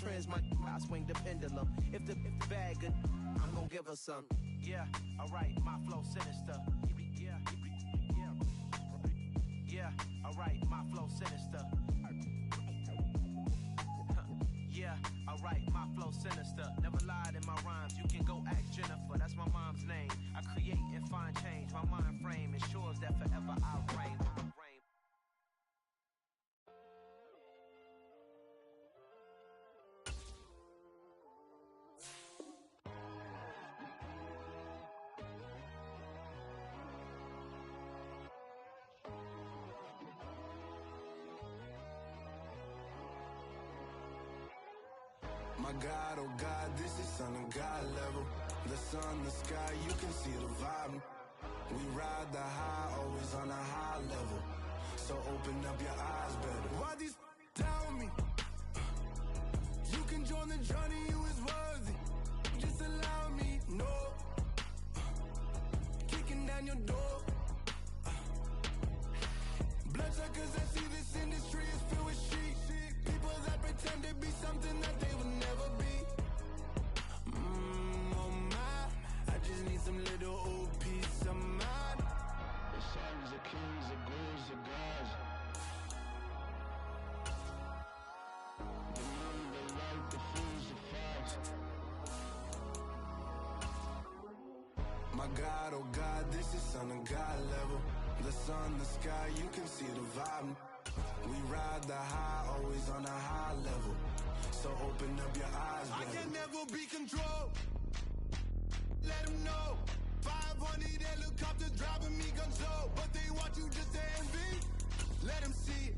trends, I swing the pendulum. If the bag good, I'm gonna give her some. Yeah, alright, my flow sinister. Yeah, alright, my flow sinister. Yeah, alright, my flow sinister. Never lied in my rhymes, you can go ask Jennifer. That's my mom's name. I create and find change. My mind frame ensures that forever I'll reign. My God, oh God, this is Son of God level. The sun, the sky, you can see the vibe. We ride the high, always on a high level. So open up your eyes better. Why these tell me? You can join the journey, you is worthy. Just allow me, no. Kicking down your door. Bloodshot cause I see this industry is filled with shit. People that pretend to be something that they will never be. Oh my, I just need some little old peace of mind. The songs, the kings, the ghouls, the gods. The moon, the light, the fools, the facts. My God, oh God, this is Son of God level. The sun, the sky, you can see the vibe. We ride the high, always on a high level. So open up your eyes, baby. I can never be controlled. Let them know. 500 helicopters driving me gonzo. But they want you just to envy. Let them see it.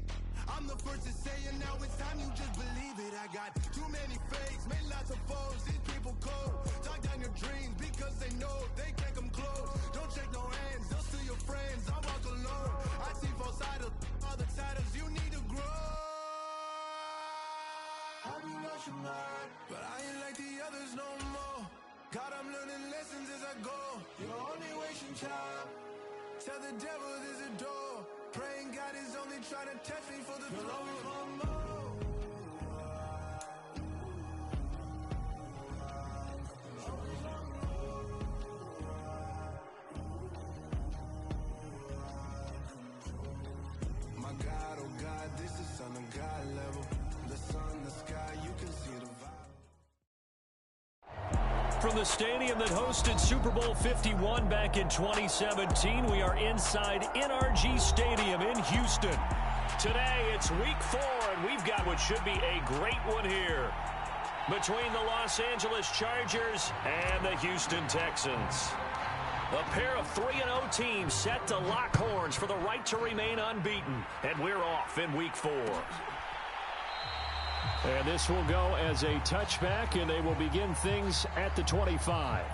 I'm the first to say it, now it's time you just believe it. I got too many fakes, made lots of foes. These people cold. Talk down your dreams because they know they can't come close. Don't shake no hands, they'll steal your friends. I walk alone. I see false idols, other titles. You need to grow. I be lost your mind, but I ain't like the others no more. God, I'm learning lessons as I go. You're only wasting time. Tell the devil there's a door. Praying God is only trying to test me for the throne. My God, oh God, this is Son of God level. The sun, the sky, you can see the vibe. From the stadium that hosted Super Bowl 51 back in 2017, we are inside NRG Stadium in Houston. Today, it's week 4, and we've got what should be a great one here between the Los Angeles Chargers and the Houston Texans. A pair of 3-0 teams set to lock horns for the right to remain unbeaten, and we're off in week 4. And this will go as a touchback, and they will begin things at the 25.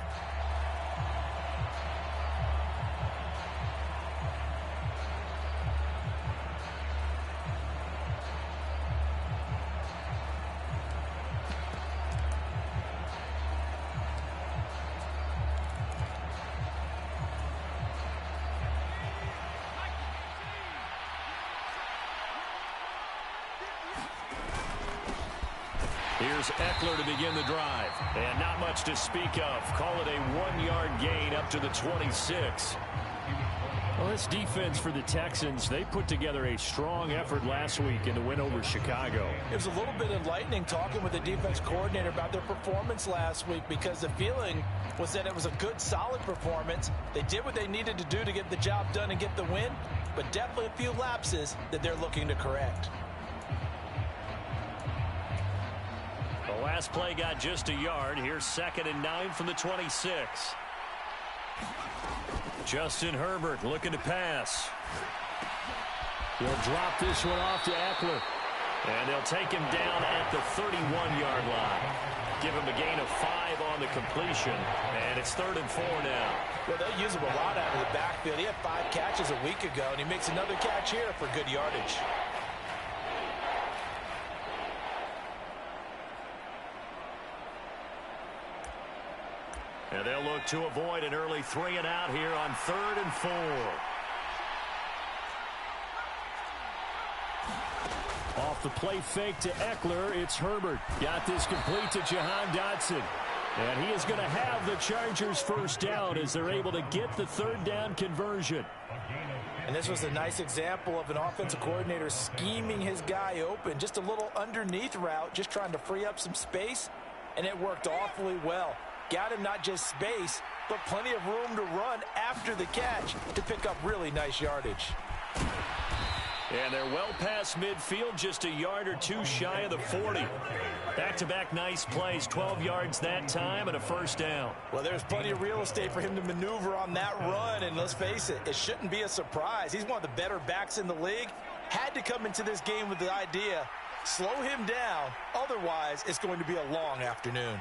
Here's Eckler to begin the drive. And not much to speak of. Call it a 1-yard gain up to the 26. Well, this defense for the Texans, they put together a strong effort last week in the win over Chicago. It was a little bit enlightening talking with the defense coordinator about their performance last week, because the feeling was that it was a good, solid performance. They did what they needed to do to get the job done and get the win, but definitely a few lapses that they're looking to correct. The last play got just a yard. Here's 2nd and 9 from the 26. Justin Herbert looking to pass. He'll drop this one off to Eckler. And they'll take him down at the 31-yard line. Give him a gain of 5 on the completion. And it's 3rd and 4 now. Well, they'll use him a lot out of the backfield. He had 5 catches a week ago, and he makes another catch here for good yardage. And they'll look to avoid an early 3 and out here on 3rd and 4. Off the play fake to Eckler. It's Herbert. Got this complete to Jahan Dotson. And he is going to have the Chargers first down as they're able to get the third down conversion. And this was a nice example of an offensive coordinator scheming his guy open. Just a little underneath route, just trying to free up some space, and it worked awfully well. Got him not just space, but plenty of room to run after the catch to pick up really nice yardage. And they're well past midfield, just a yard or two shy of the 40. Back-to-back nice plays, 12 yards that time and a first down. Well, there's plenty of real estate for him to maneuver on that run, and let's face it, it shouldn't be a surprise. He's one of the better backs in the league. Had to come into this game with the idea, slow him down, otherwise it's going to be a long afternoon.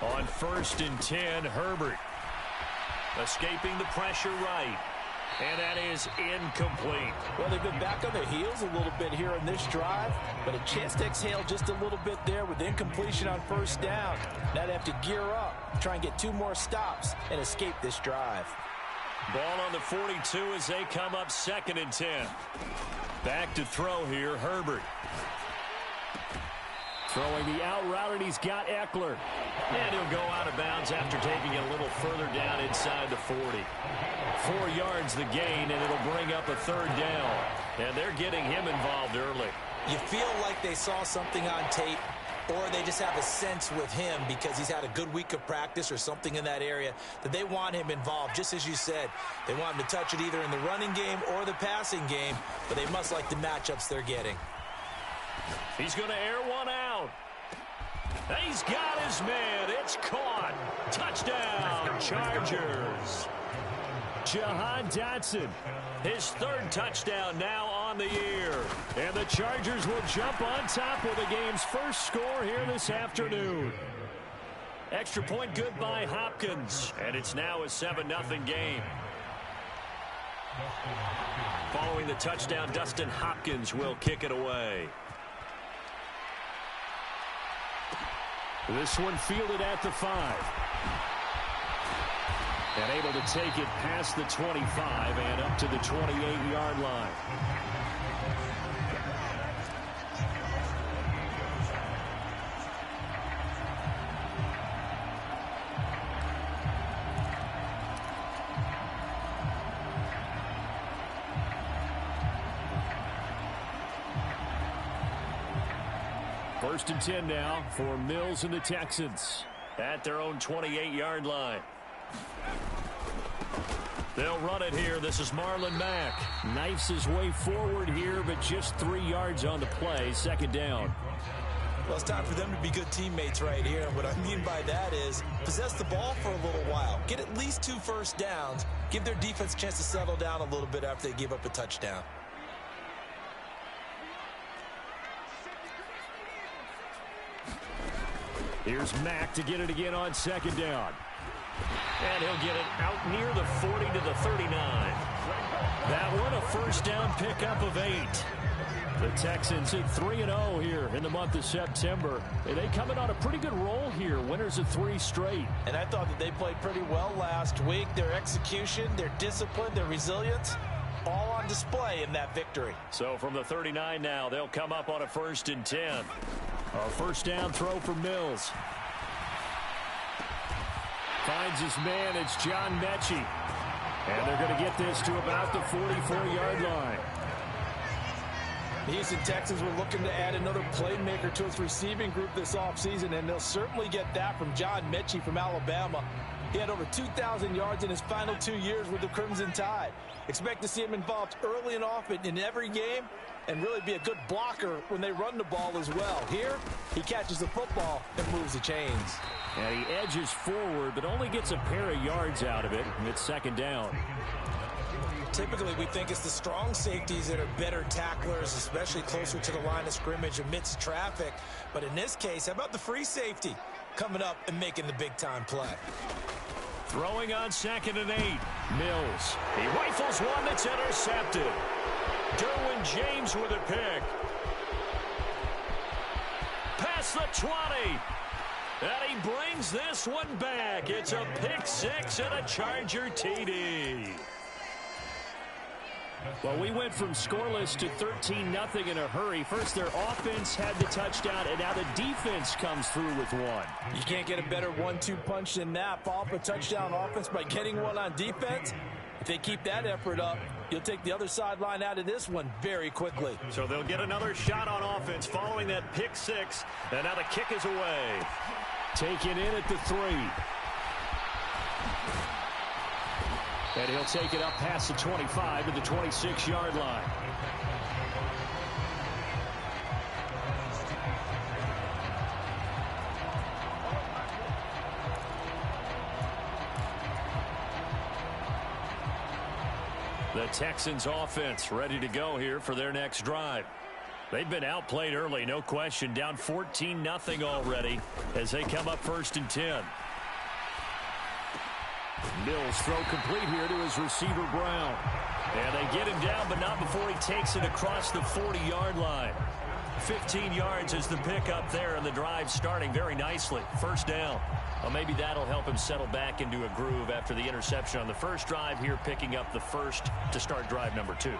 On 1st and 10, Herbert. Escaping the pressure right. And that is incomplete. Well, they've been back on their heels a little bit here on this drive, but a chance to exhale just a little bit there with incompletion on first down. Now they have to gear up, try and get 2 more stops, and escape this drive. Ball on the 42 as they come up 2nd and 10. Back to throw here, Herbert. Throwing the out route, and he's got Eckler. And he'll go out of bounds after taking it a little further down inside the 40. 4 yards the gain, and it'll bring up a third down. And they're getting him involved early. You feel like they saw something on tape, or they just have a sense with him because he's had a good week of practice or something in that area that they want him involved. Just as you said, they want him to touch it either in the running game or the passing game, but they must like the matchups they're getting. He's going to air one out. He's got his man. It's caught. Touchdown, Chargers. Jahan Dotson, his 3rd touchdown now on the year. And the Chargers will jump on top with the game's first score here this afternoon. Extra point good by Hopkins. And it's now a 7-0 game. Following the touchdown, Dustin Hopkins will kick it away. This one fielded at the 5. And able to take it past the 25 and up to the 28-yard line. First and 10 now for Mills and the Texans at their own 28-yard line. They'll run it here. This is Marlon Mack. Knifes his way forward here, but just 3 yards on the play. 2nd down. Well, it's time for them to be good teammates right here. And what I mean by that is possess the ball for a little while. Get at least 2 first downs. Give their defense a chance to settle down a little bit after they give up a touchdown. Here's Mack to get it again on 2nd down. And he'll get it out near the 40 to the 39. That one a first down pickup of 8. The Texans at 3-0 here in the month of September. And they come in on a pretty good roll here. Winners of 3 straight. And I thought that they played pretty well last week. Their execution, their discipline, their resilience, all on display in that victory. So from the 39 now, they'll come up on a 1st and 10. A first down throw for Mills. Finds his man. It's John Mechie. And they're going to get this to about the 44-yard line. The Houston Texans were looking to add another playmaker to its receiving group this offseason, and they'll certainly get that from John Mechie from Alabama. He had over 2,000 yards in his final 2 years with the Crimson Tide. Expect to see him involved early and often in every game and really be a good blocker when they run the ball as well. Here, he catches the football and moves the chains. And he edges forward, but only gets a pair of yards out of it. It's 2nd down. Typically, we think it's the strong safeties that are better tacklers, especially closer to the line of scrimmage amidst traffic. But in this case, how about the free safety coming up and making the big-time play? Throwing on 2nd and 8. Mills. He rifles one that's intercepted. Derwin James with a pick. Past the 20. And he brings this one back. It's a pick 6 and a Charger TD. Well, we went from scoreless to 13-0 in a hurry. First, their offense had the touchdown, and now the defense comes through with one. You can't get a better 1-2 punch than that. Follow up a touchdown offense by getting one on defense. If they keep that effort up, you'll take the other sideline out of this one very quickly. So they'll get another shot on offense following that pick six, and now the kick is away. Taken in at the 3. And he'll take it up past the 25 to the 26-yard line. The Texans offense ready to go here for their next drive. They've been outplayed early, no question. Down 14-0 already as they come up 1st and 10. Mills throw complete here to his receiver Brown. And they get him down, but not before he takes it across the 40-yard line. 15 yards is the pickup there, and the drive starting very nicely. 1st down. Well, maybe that'll help him settle back into a groove after the interception on the first drive here, picking up the first to start drive number 2.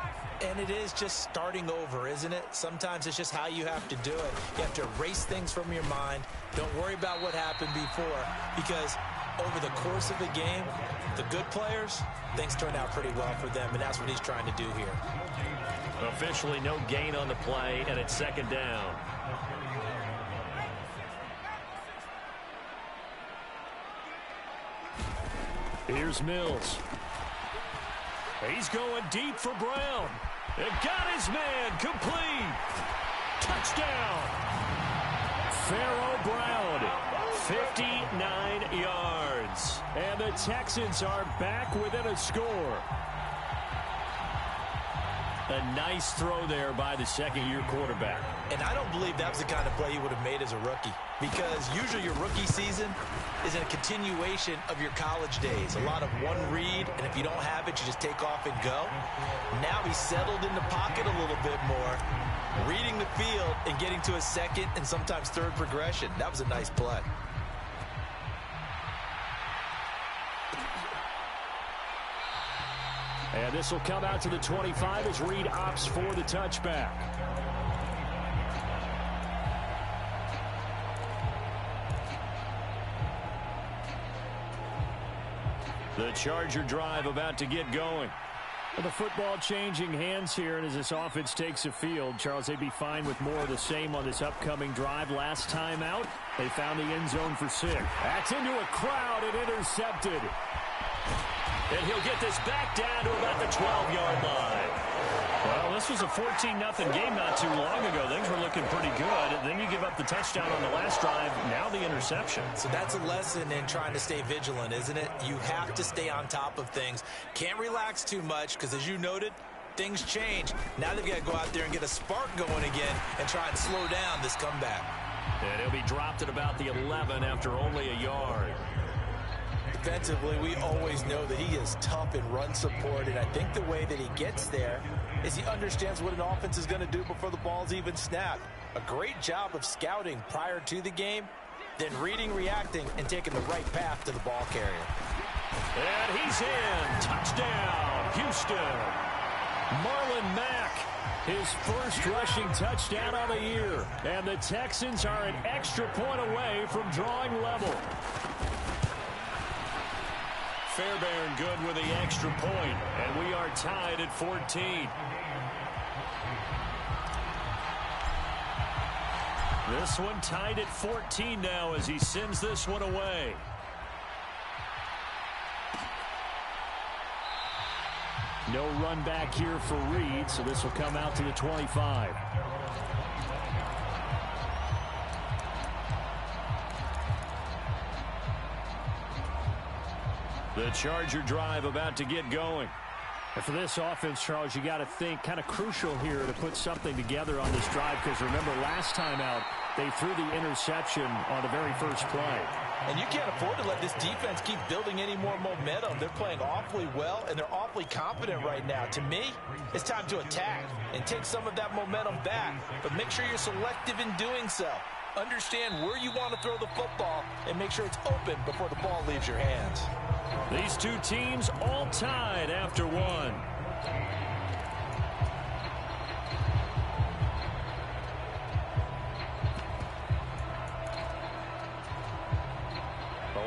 And it is just starting over, isn't it? Sometimes it's just how you have to do it. You have to erase things from your mind. Don't worry about what happened before, because over the course of the game, the good players, things turn out pretty well for them, and that's what he's trying to do here. Officially no gain on the play, and it's 2nd down. Here's Mills. He's going deep for Brown. It got his man complete. Touchdown. Pharaoh Brown, 59 yards. And the Texans are back within a score. A nice throw there by the second-year quarterback. And I don't believe that was the kind of play he would have made as a rookie, because usually your rookie season is a continuation of your college days. A lot of one read, and if you don't have it, you just take off and go. Now he's settled in the pocket a little bit more, reading the field and getting to a second and sometimes third progression. That was a nice play. And this will come out to the 25 as Reed opts for the touchback. The Charger drive about to get going. Well, the football changing hands here, and as this offense takes the field, Charles, they'd be fine with more of the same on this upcoming drive. Last time out, they found the end zone for 6. That's into a crowd and intercepted. And he'll get this back down to about the 12-yard line. Well, this was a 14-0 game not too long ago. Things were looking pretty good. And then you give up the touchdown on the last drive. Now the interception. So that's a lesson in trying to stay vigilant, isn't it? You have to stay on top of things. Can't relax too much because, as you noted, things change. Now they've got to go out there and get a spark going again and try and slow down this comeback. And he'll be dropped at about the 11 after only a yard. Defensively, we always know that he is tough in run support, and I think the way that he gets there is he understands what an offense is going to do before the ball's even snapped. A great job of scouting prior to the game, then reading, reacting, and taking the right path to the ball carrier. And he's in. Touchdown, Houston. Marlon Mack, his first rushing touchdown of the year. And the Texans are an extra point away from drawing level. Fairbairn good with the extra point, and we are tied at 14. This one tied at 14 now as he sends this one away. No run back here for Reed, so this will come out to the 25. The Charger drive about to get going. And for this offense, Charles, you got to think kind of crucial here to put something together on this drive, because remember last time out they threw the interception on the very first play. And you can't afford to let this defense keep building any more momentum. They're playing awfully well, and they're awfully confident right now. To me, it's time to attack and take some of that momentum back, but make sure you're selective in doing so. Understand where you want to throw the football and make sure it's open before the ball leaves your hands. These two teams all tied after one.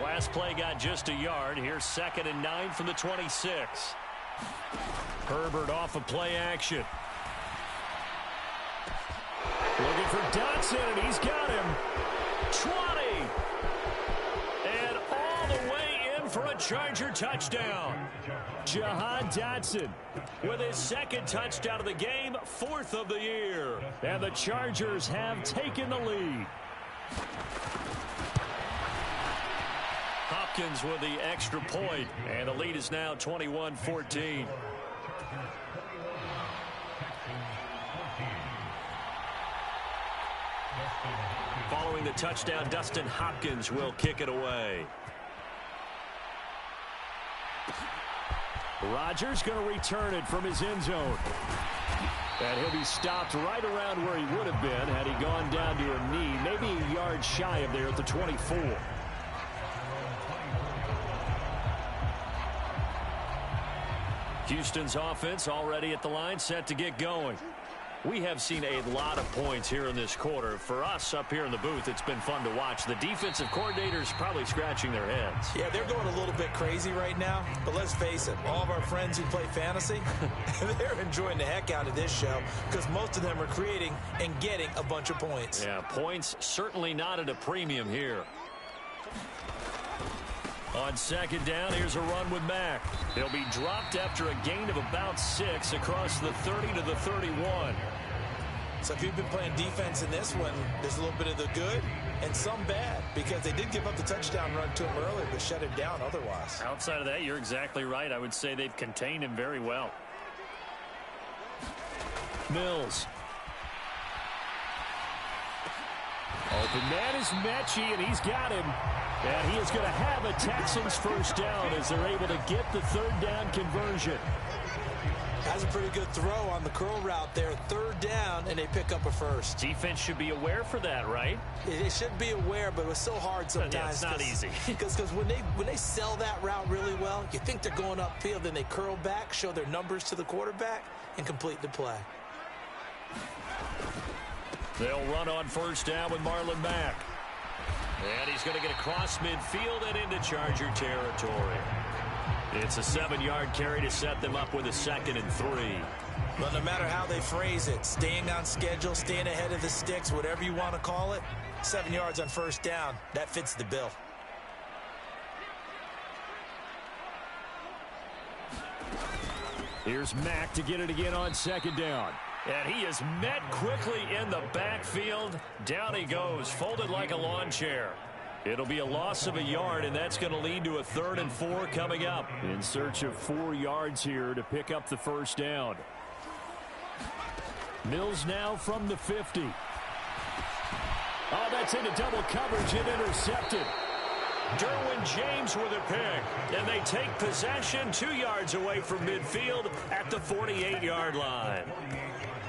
Last play got just a yard. Here's 2nd and 9 from the 26. Herbert off of play action. Looking for Dotson, and he's got him. 20. And all the way in for a Charger touchdown. Jahan Dotson with his 2nd touchdown of the game, 4th of the year. And the Chargers have taken the lead. Hopkins with the extra point, and the lead is now 21-14. Following the touchdown, Dustin Hopkins will kick it away. Rodgers going to return it from his end zone. And he'll be stopped right around where he would have been had he gone down to a knee, maybe a yard shy of there at the 24. Houston's offense already at the line, set to get going. We have seen a lot of points here in this quarter. For us up here in the booth, it's been fun to watch. The defensive coordinators probably scratching their heads. Yeah, they're going a little bit crazy right now. But let's face it, all of our friends who play fantasy, they're enjoying the heck out of this show because most of them are creating and getting a bunch of points. Yeah, points certainly not at a premium here. On 2nd down, here's a run with Mack. He'll be dropped after a gain of about 6 across the 30 to the 31. So if you've been playing defense in this one, there's a little bit of the good and some bad because they did give up the touchdown run to him earlier but shut it down otherwise. Outside of that, you're exactly right. I would say they've contained him very well. Mills. Open man is Mechie, and he's got him. And he is going to have a Texans first down as they're able to get the 3rd down conversion. That's a pretty good throw on the curl route there. 3rd down, and they pick up a first. Defense should be aware for that, right? They should be aware, but it was so hard sometimes. Yeah, it's not easy. Because when they sell that route really well, you think they're going upfield, then they curl back, show their numbers to the quarterback, and complete the play. They'll run on 1st down with Marlon Mack. And he's going to get across midfield and into Charger territory. It's a 7-yard carry to set them up with a 2nd and 3. But no matter how they phrase it, staying on schedule, staying ahead of the sticks, whatever you want to call it, 7 yards on 1st down, that fits the bill. Here's Mack to get it again on 2nd down. And he is met quickly in the backfield. Down he goes, folded like a lawn chair. It'll be a loss of a yard, and that's going to lead to a 3rd and 4 coming up. In search of 4 yards here to pick up the 1st down. Mills now from the 50. Oh, that's into double coverage and intercepted. Derwin James with a pick, and they take possession 2 yards away from midfield at the 48-yard line.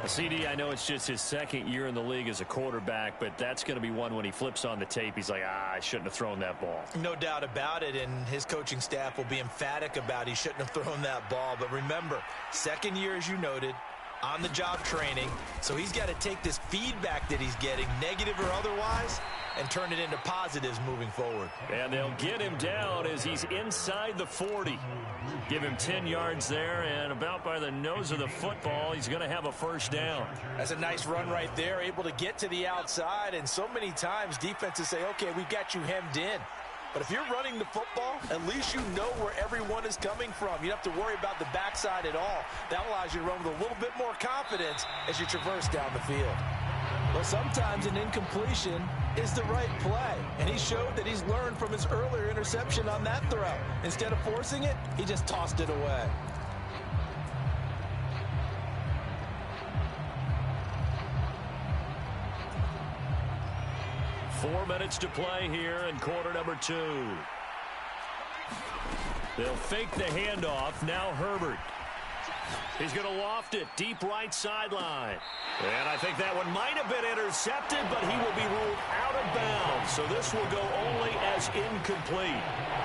CD, I know it's just his 2nd year in the league as a quarterback, but that's going to be one when he flips on the tape. He's like, I shouldn't have thrown that ball. No doubt about it, and his coaching staff will be emphatic about he shouldn't have thrown that ball. But remember, 2nd year, as you noted, on-the-job training, so he's got to take this feedback that he's getting, negative or otherwise, and turn it into positives moving forward. And they'll get him down as he's inside the 40. Give him 10 yards there, and about by the nose of the football, he's going to have a 1st down. That's a nice run right there, able to get to the outside, and so many times defenses say, okay, we've got you hemmed in. But if you're running the football, at least you know where everyone is coming from. You don't have to worry about the backside at all. That allows you to run with a little bit more confidence as you traverse down the field. Well, sometimes an incompletion is the right play, and he showed that he's learned from his earlier interception on that throw. Instead of forcing it, he just tossed it away. Four minutes to play here in quarter number 2. They'll fake the handoff. Now Herbert. He's going to loft it deep right sideline. And I think that one might have been intercepted, but he will be ruled out of bounds. So this will go only as incomplete.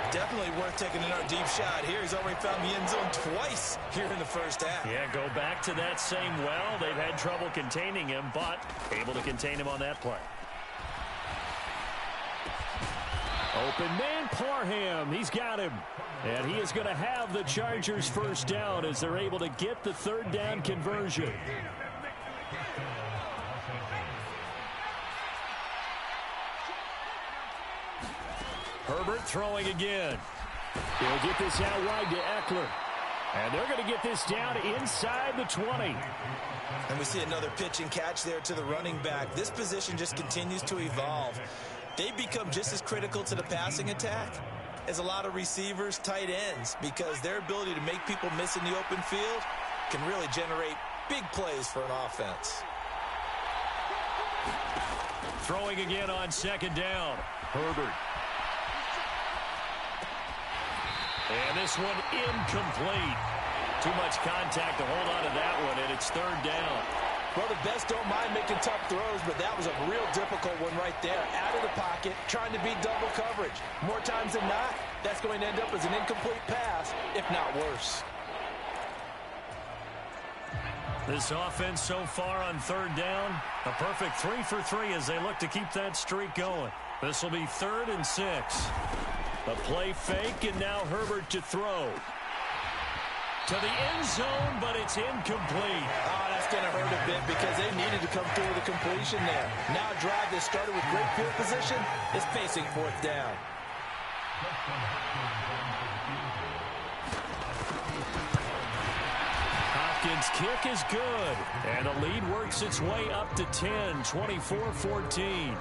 Definitely worth taking another deep shot here. He's already found the end zone twice here in the first half. Yeah, go back to that same well. They've had trouble containing him, but able to contain him on that play. Open man, Parham. He's got him. And he is going to have the Chargers first down as they're able to get the third down conversion. Herbert throwing again. He'll get this out wide to Eckler. And they're going to get this down inside the 20. And we see another pitch and catch there to the running back. This position just continues to evolve. They become just as critical to the passing attack as a lot of receivers, tight ends, because their ability to make people miss in the open field can really generate big plays for an offense. Throwing again on second down. Herbert. And this one incomplete. Too much contact to hold on to that one, and it's third down. Well, the best don't mind making tough throws, but that was a real difficult one right there. Out of the pocket, trying to beat double coverage. More times than not, that's going to end up as an incomplete pass, if not worse. This offense so far on third down, a perfect 3 for 3 as they look to keep that streak going. This will be 3rd and 6. A play fake, and now Herbert to throw. To the end zone, but it's incomplete. Oh, that's going to hurt a bit because they needed to come through with a completion there. Now a drive that started with great field position is facing 4th down. Hopkins' kick is good, and the lead works its way up to 10, 24-14.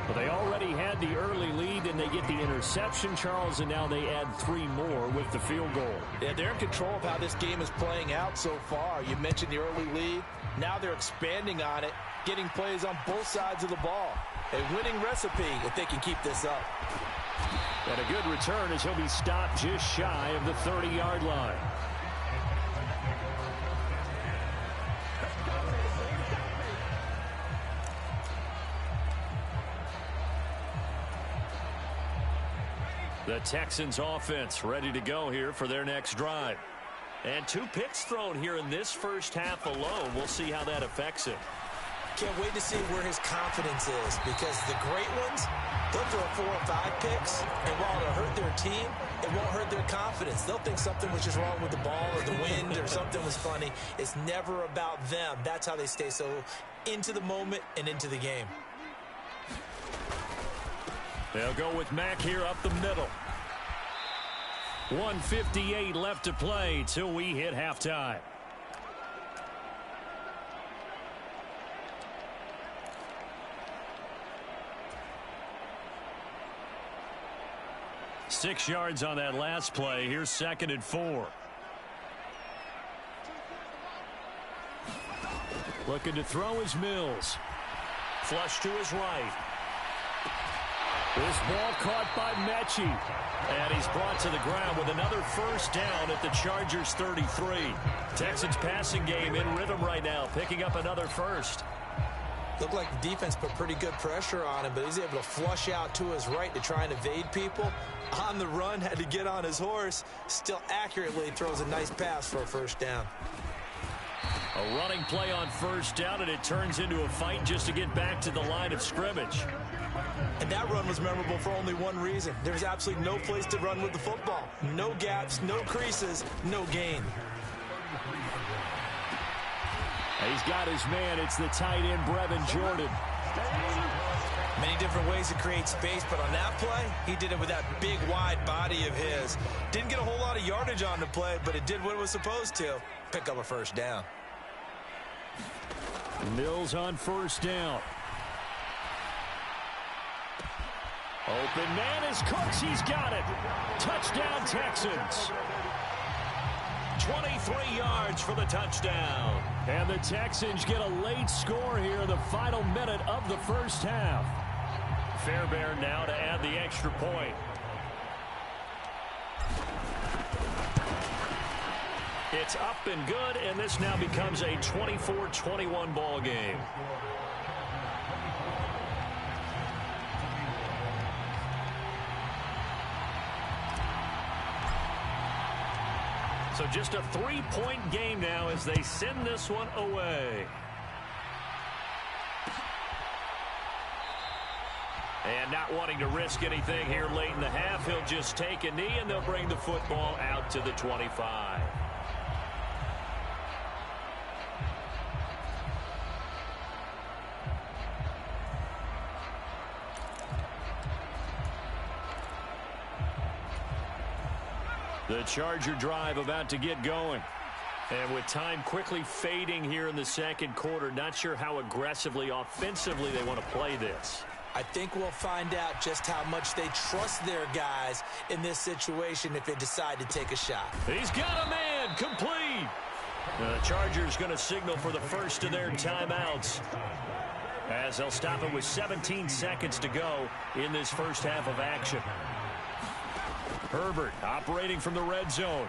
But they already had the early lead, and they get the interception, Charles, and now they add 3 more with the field goal. Yeah, they're in control of how this game is playing out so far. You mentioned the early lead. Now they're expanding on it, getting plays on both sides of the ball. A winning recipe if they can keep this up. And a good return as he'll be stopped just shy of the 30-yard line. The Texans offense ready to go here for their next drive. And 2 picks thrown here in this first half alone. We'll see how that affects him. Can't wait to see where his confidence is, because the great ones, they'll throw 4 or 5 picks, and while it'll hurt their team, it won't hurt their confidence. They'll think something was just wrong with the ball or the wind or something was funny. It's never about them. That's how they stay so into the moment and into the game. They'll go with Mack here up the middle. 1:58 left to play till we hit halftime. Six yards on that last play. Here's 2nd and 4. Looking to throw is Mills. Flush to his right. This ball caught by Mechie. And he's brought to the ground with another first down at the Chargers 33. Texans passing game in rhythm right now, picking up another first. Looked like the defense put pretty good pressure on him, but he's able to flush out to his right to try and evade people. On the run, had to get on his horse. Still accurately throws a nice pass for a first down. A running play on first down, and it turns into a fight just to get back to the line of scrimmage. And that run was memorable for only one reason. There's absolutely no place to run with the football. No gaps, no creases, no gain. He's got his man. It's the tight end, Brevin Jordan. Many different ways to create space, but on that play, he did it with that big, wide body of his. Didn't get a whole lot of yardage on the play, but it did what it was supposed to. Pick up a first down. Mills on first down. Open man is Cooks. He's got it. Touchdown, Texans. 23 yards for the touchdown. And the Texans get a late score here in the final minute of the first half. Fairbairn now to add the extra point. It's up and good, and this now becomes a 24-21 ball game. So just a 3-point game now as they send this one away. And not wanting to risk anything here late in the half, he'll just take a knee, and they'll bring the football out to the 25. The Charger drive about to get going. And with time quickly fading here in the second quarter, not sure how aggressively, offensively they want to play this. I think we'll find out just how much they trust their guys in this situation if they decide to take a shot. He's got a man, complete. The Chargers going to signal for the first of their timeouts, as they'll stop it with 17 seconds to go in this first half of action. Herbert operating from the red zone.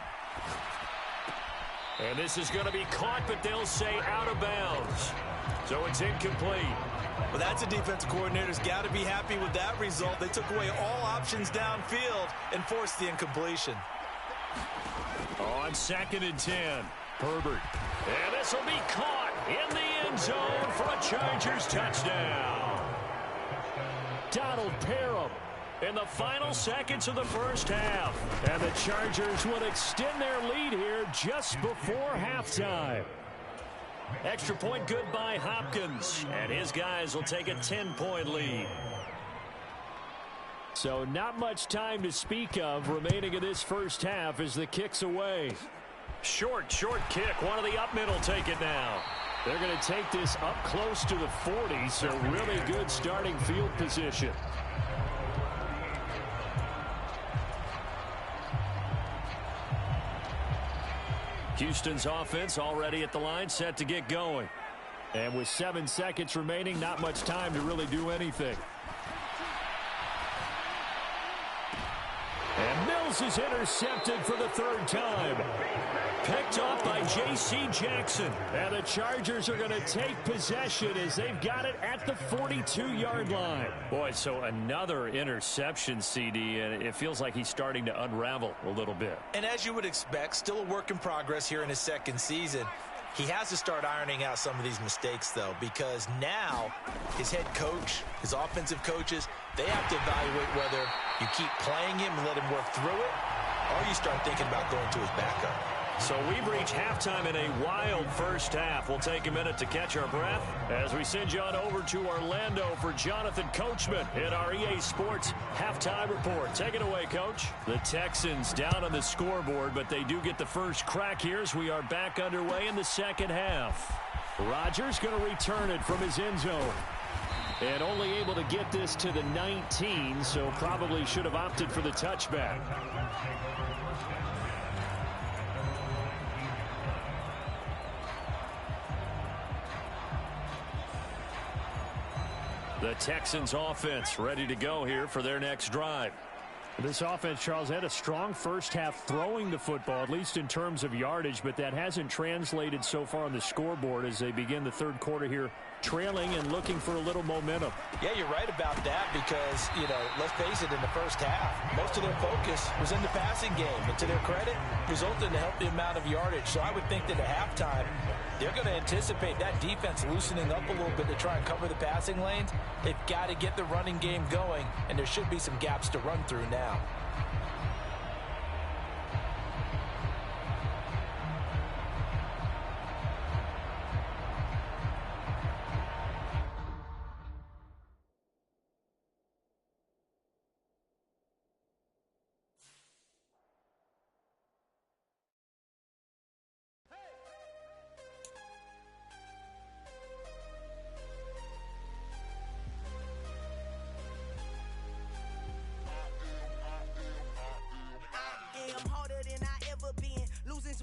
And this is going to be caught, but they'll say out of bounds. So it's incomplete. Well, that's a defensive coordinator's got to be happy with that result. They took away all options downfield and forced the incompletion. On 2nd and 10, Herbert. And this will be caught in the end zone for a Chargers touchdown. Donald Parham in the final seconds of the first half. And the Chargers will extend their lead here just before halftime. Extra point good by Hopkins. And his guys will take a 10-point lead. So not much time to speak of remaining in this first half as the kick's away. Short kick. One of the up middle take it now. They're going to take this up close to the 40, so really good starting field position. Houston's offense already at the line, set to get going. And with 7 seconds remaining, not much time to really do anything. And Mills is intercepted for the 3rd time. Picked off by J.C. Jackson. And the Chargers are going to take possession as they've got it at the 42-yard line. Boy, so another interception, CD, and it feels like he's starting to unravel a little bit. And as you would expect, still a work in progress here in his second season. He has to start ironing out some of these mistakes, though, because now his head coach, his offensive coaches, they have to evaluate whether you keep playing him and let him work through it, or you start thinking about going to his backup. So we've reached halftime in a wild first half. We'll take a minute to catch our breath as we send you on over to Orlando for Jonathan Coachman in our EA Sports Halftime Report. Take it away, Coach. The Texans down on the scoreboard, but they do get the first crack here as we are back underway in the second half. Rodgers going to return it from his end zone. And only able to get this to the 19, so probably should have opted for the touchback. The Texans offense ready to go here for their next drive. This offense, Charles, had a strong first half throwing the football, at least in terms of yardage, but that hasn't translated so far on the scoreboard as they begin the third quarter here, trailing and looking for a little momentum. Yeah, you're right about that because, let's face it, in the first half, most of their focus was in the passing game. And to their credit, resulted in a healthy amount of yardage. So I would think that at halftime, they're going to anticipate that defense loosening up a little bit to try and cover the passing lanes. They've got to get the running game going, and there should be some gaps to run through now.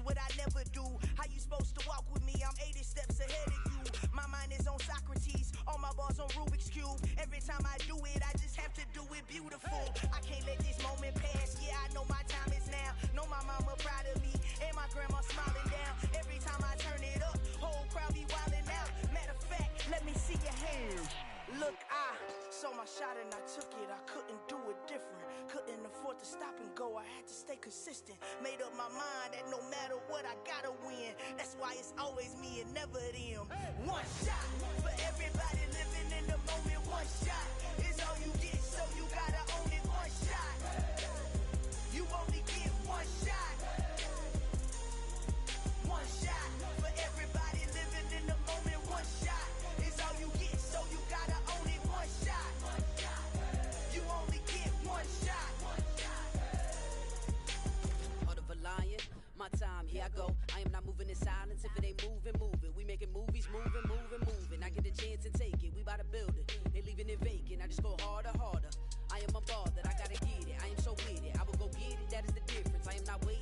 What I never do. How you supposed to walk with me? I'm 80 steps ahead of you. My mind is on Socrates, all my bars on Rubik's Cube. Every time I do it, I just have to do it beautiful. I can't let this moment pass. Yeah, I know my time is now. Know my mama proud of me, and my grandma smiling down. Every time I turn it up, whole crowd be wilding out. Matter of fact, let me see your hands. Look, I saw my shot and I took it. I couldn't do it different. Couldn't afford to stop and go. I had to stay consistent. Made up my mind that no matter what, I gotta win. That's why it's always me and never them. One shot for everybody living in the moment. One shot is all you get.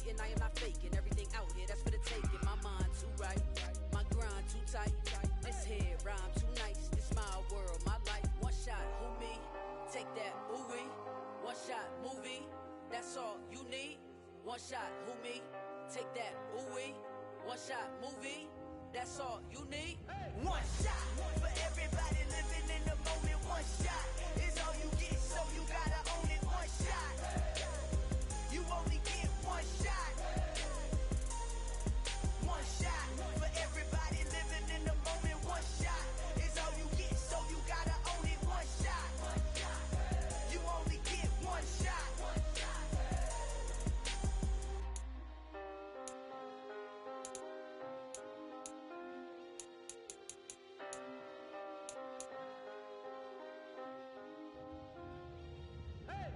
hating, I am not faking. Everything out here, that's for the taking. My mind too right, my grind too tight. This here rhyme too nice. This my world, my life. One shot, who me? Take that, ooh-wee. One shot, movie. That's all you need. One shot, who me? Take that, ooh-wee. One shot, movie. That's all you need. One shot for everybody living in the moment. One shot is all you get, so you gotta own it. One shot. You only get one shot. One shot for everybody living in the moment. One shot is all you get, so you gotta own it. One shot. You only get one shot.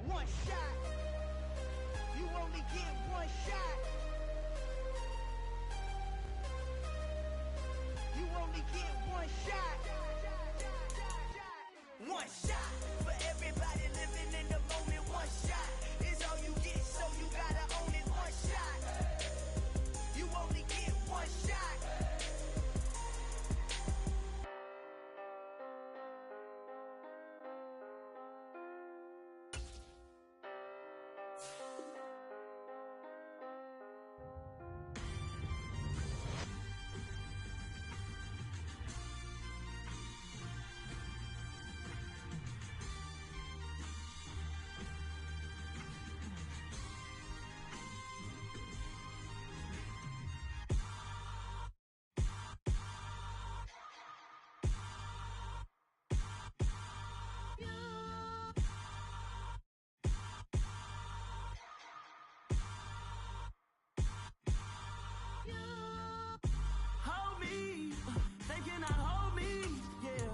One shot. You only get one shot. You only get one shot. One shot for everybody living in the moment. One shot is all you get, so you gotta own it. One shot. You only get one shot. Hold me, they cannot hold me, yeah.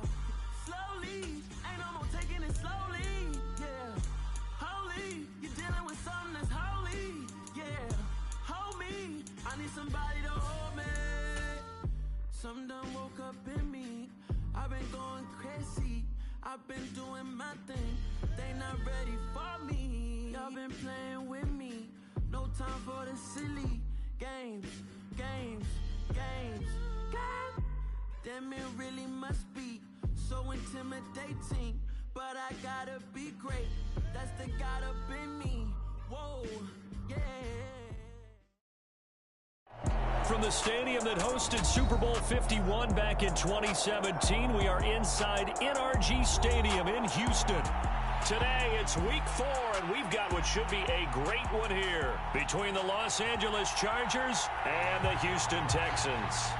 Slowly, ain't no more taking it slowly, yeah. Holy, you're dealing with something that's holy, yeah. Hold me, I need somebody to hold me. Something done woke up in me. I've been going crazy, I've been doing my thing. They not ready for me. Y'all been playing with me. No time for the silly games. Damn, it really must be so intimidating. But I gotta be great. That's the God up in me. Whoa, yeah. From the stadium that hosted Super Bowl 51 back in 2017, we are inside NRG Stadium in Houston. Today, it's week 4, and we've got what should be a great one here between the Los Angeles Chargers and the Houston Texans.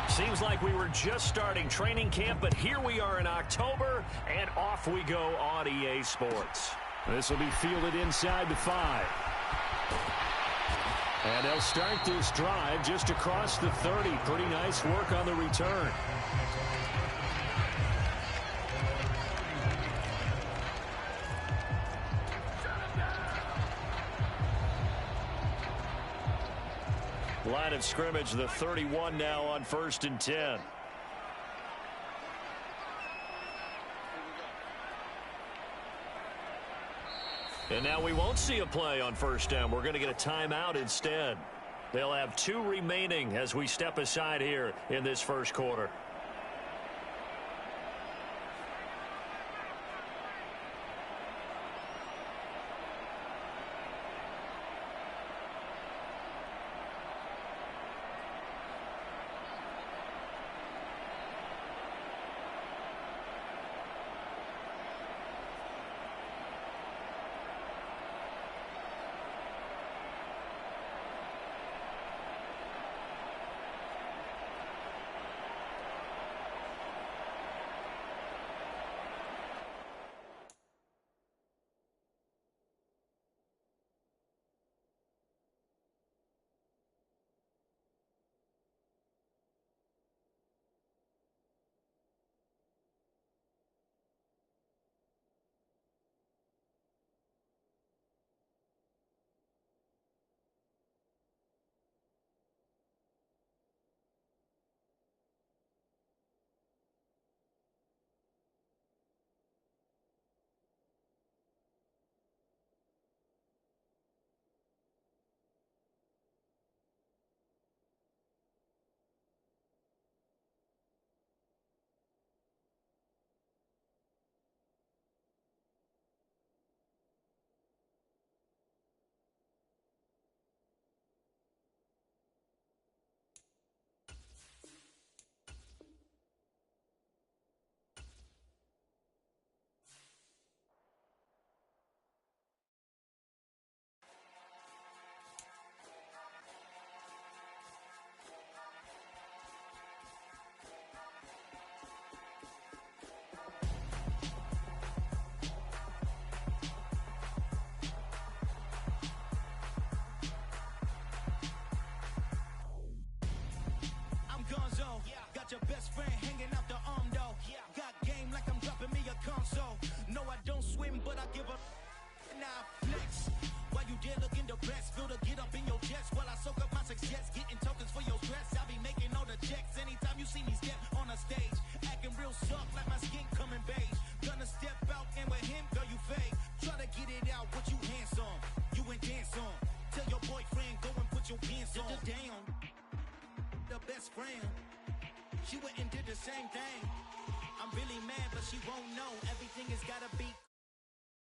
Seems like we were just starting training camp, but here we are in October, and off we go on EA Sports. This will be fielded inside the 5. And they'll start this drive just across the 30. Pretty nice work on the return. Line of scrimmage, the 31 now on 1st and 10. And now we won't see a play on 1st down. We're going to get a timeout instead. They'll have 2 remaining as we step aside here in this first quarter. I give a now flex. While you there looking depressed, feel to get up in your chest while I soak up my success, getting tokens for your stress. I be making all the checks anytime you see me step on a stage, acting real soft like my skin coming beige. Gonna step out and with him, girl, you fake. Try to get it out, what you handsome, you ain't dance on. Tell your boyfriend, go and put your pants on. Down, the best friend, she went and did the same thing. I'm really mad, but she won't know. Everything